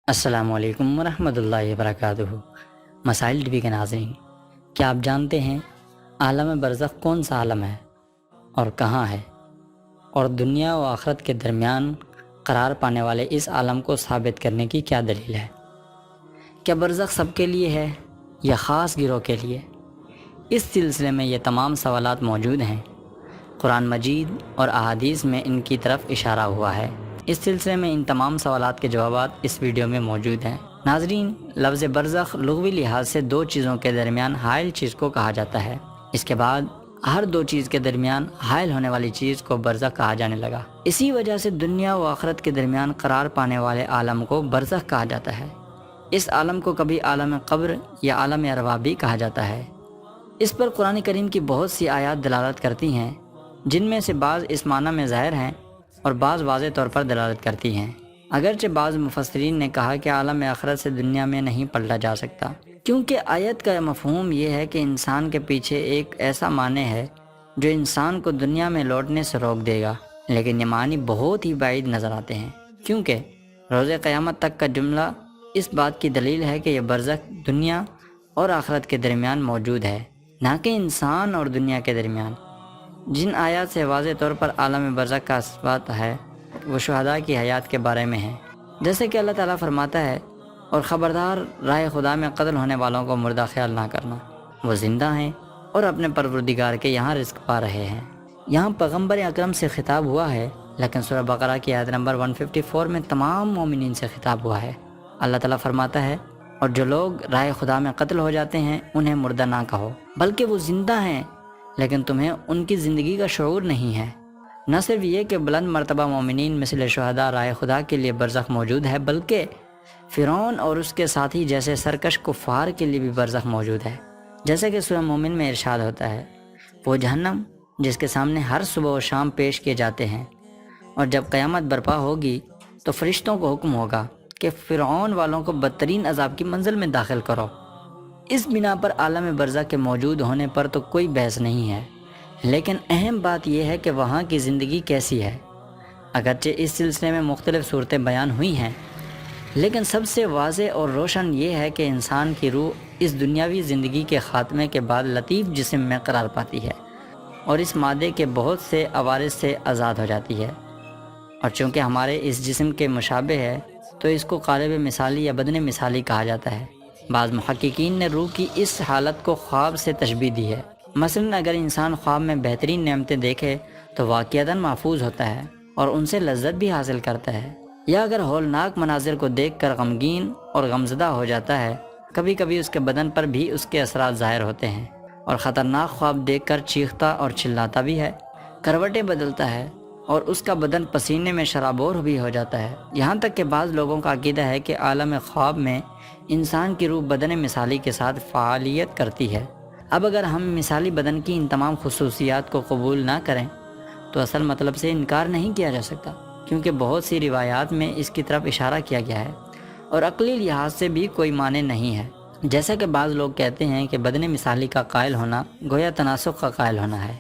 السلام علیکم ورحمۃ اللہ وبرکاتہ۔ مسائل ٹی وی کے ناظرین، کیا آپ جانتے ہیں عالم برزخ کون سا عالم ہے اور کہاں ہے، اور دنیا و آخرت کے درمیان قرار پانے والے اس عالم کو ثابت کرنے کی کیا دلیل ہے؟ کیا برزخ سب کے لیے ہے یا خاص گروہ کے لیے؟ اس سلسلے میں یہ تمام سوالات موجود ہیں۔ قرآن مجید اور احادیث میں ان کی طرف اشارہ ہوا ہے۔ اس سلسلے میں ان تمام سوالات کے جوابات اس ویڈیو میں موجود ہیں۔ ناظرین، لفظ برزخ لغوی لحاظ سے دو چیزوں کے درمیان حائل چیز کو کہا جاتا ہے۔ اس کے بعد ہر دو چیز کے درمیان حائل ہونے والی چیز کو برزخ کہا جانے لگا۔ اسی وجہ سے دنیا و آخرت کے درمیان قرار پانے والے عالم کو برزخ کہا جاتا ہے۔ اس عالم کو کبھی عالم قبر یا عالم ارواح بھی کہا جاتا ہے۔ اس پر قرآن کریم کی بہت سی آیات دلالت کرتی ہیں، جن میں سے بعض اس معنی میں ظاہر ہیں اور بعض واضح طور پر دلالت کرتی ہیں۔ اگرچہ بعض مفسرین نے کہا کہ عالم آخرت سے دنیا میں نہیں پلٹا جا سکتا، کیونکہ آیت کا مفہوم یہ ہے کہ انسان کے پیچھے ایک ایسا معنی ہے جو انسان کو دنیا میں لوٹنے سے روک دے گا، لیکن یہ معنی بہت ہی بعید نظر آتے ہیں، کیونکہ روز قیامت تک کا جملہ اس بات کی دلیل ہے کہ یہ برزخ دنیا اور آخرت کے درمیان موجود ہے، نہ کہ انسان اور دنیا کے درمیان۔ جن آیات سے واضح طور پر عالم برزخ کا اثبات ہے وہ شہداء کی حیات کے بارے میں ہے، جیسے کہ اللہ تعالیٰ فرماتا ہے، اور خبردار راہ خدا میں قتل ہونے والوں کو مردہ خیال نہ کرنا، وہ زندہ ہیں اور اپنے پروردگار کے یہاں رزق پا رہے ہیں۔ یہاں پیغمبر اکرم سے خطاب ہوا ہے، لیکن سورہ بقرہ کی آیت نمبر 154 میں تمام مومنین سے خطاب ہوا ہے۔ اللہ تعالیٰ فرماتا ہے، اور جو لوگ راہ خدا میں قتل ہو جاتے ہیں انہیں مردہ نہ کہو، بلکہ وہ زندہ ہیں، لیکن تمہیں ان کی زندگی کا شعور نہیں ہے۔ نہ صرف یہ کہ بلند مرتبہ مومنین مثل شہداء راہ خدا کے لیے برزخ موجود ہے، بلکہ فرعون اور اس کے ساتھی جیسے سرکش کفار کے لیے بھی برزخ موجود ہے، جیسے کہ سورہ مومن میں ارشاد ہوتا ہے، وہ جہنم جس کے سامنے ہر صبح و شام پیش کیے جاتے ہیں، اور جب قیامت برپا ہوگی تو فرشتوں کو حکم ہوگا کہ فرعون والوں کو بدترین عذاب کی منزل میں داخل کرو۔ اس بنا پر عالم برزخ کے موجود ہونے پر تو کوئی بحث نہیں ہے، لیکن اہم بات یہ ہے کہ وہاں کی زندگی کیسی ہے۔ اگرچہ اس سلسلے میں مختلف صورتیں بیان ہوئی ہیں، لیکن سب سے واضح اور روشن یہ ہے کہ انسان کی روح اس دنیاوی زندگی کے خاتمے کے بعد لطیف جسم میں قرار پاتی ہے اور اس مادے کے بہت سے عوارض سے آزاد ہو جاتی ہے، اور چونکہ ہمارے اس جسم کے مشابہ ہے تو اس کو قالب مثالی یا بدن مثالی کہا جاتا ہے۔ بعض محققین نے روح کی اس حالت کو خواب سے تشبیہ دی ہے۔ مثلا اگر انسان خواب میں بہترین نعمتیں دیکھے تو واقعتاً محفوظ ہوتا ہے اور ان سے لذت بھی حاصل کرتا ہے، یا اگر ہولناک مناظر کو دیکھ کر غمگین اور غمزدہ ہو جاتا ہے، کبھی کبھی اس کے بدن پر بھی اس کے اثرات ظاہر ہوتے ہیں، اور خطرناک خواب دیکھ کر چیختا اور چلاتا بھی ہے، کروٹیں بدلتا ہے، اور اس کا بدن پسینے میں شرابور بھی ہو جاتا ہے۔ یہاں تک کہ بعض لوگوں کا عقیدہ ہے کہ عالم خواب میں انسان کی روح بدن مثالی کے ساتھ فعالیت کرتی ہے۔ اب اگر ہم مثالی بدن کی ان تمام خصوصیات کو قبول نہ کریں تو اصل مطلب سے انکار نہیں کیا جا سکتا، کیونکہ بہت سی روایات میں اس کی طرف اشارہ کیا گیا ہے اور عقلی لحاظ سے بھی کوئی معنی نہیں ہے۔ جیسا کہ بعض لوگ کہتے ہیں کہ بدن مثالی کا قائل ہونا گویا تناسخ کا قائل ہونا ہے،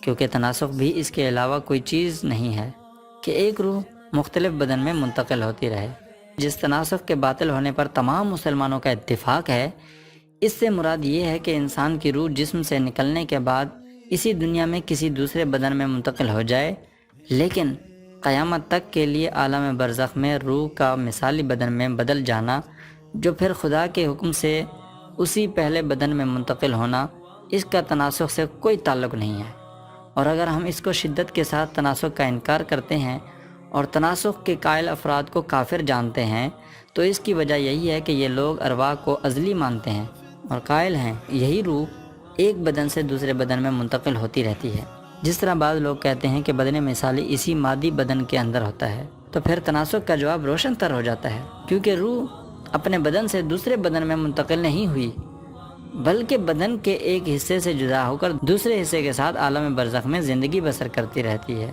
کیونکہ تناسخ بھی اس کے علاوہ کوئی چیز نہیں ہے کہ ایک روح مختلف بدن میں منتقل ہوتی رہے۔ جس تناسخ کے باطل ہونے پر تمام مسلمانوں کا اتفاق ہے، اس سے مراد یہ ہے کہ انسان کی روح جسم سے نکلنے کے بعد اسی دنیا میں کسی دوسرے بدن میں منتقل ہو جائے، لیکن قیامت تک کے لیے عالم برزخ میں روح کا مثالی بدن میں بدل جانا، جو پھر خدا کے حکم سے اسی پہلے بدن میں منتقل ہونا، اس کا تناسخ سے کوئی تعلق نہیں ہے۔ اور اگر ہم اس کو شدت کے ساتھ تناسخ کا انکار کرتے ہیں اور تناسخ کے قائل افراد کو کافر جانتے ہیں، تو اس کی وجہ یہی ہے کہ یہ لوگ ارواح کو ازلی مانتے ہیں اور قائل ہیں یہی روح ایک بدن سے دوسرے بدن میں منتقل ہوتی رہتی ہے۔ جس طرح بعض لوگ کہتے ہیں کہ بدن مثالی اسی مادی بدن کے اندر ہوتا ہے، تو پھر تناسخ کا جواب روشن تر ہو جاتا ہے، کیونکہ روح اپنے بدن سے دوسرے بدن میں منتقل نہیں ہوئی، بلکہ بدن کے ایک حصے سے جدا ہو کر دوسرے حصے کے ساتھ عالم برزخ میں زندگی بسر کرتی رہتی ہے۔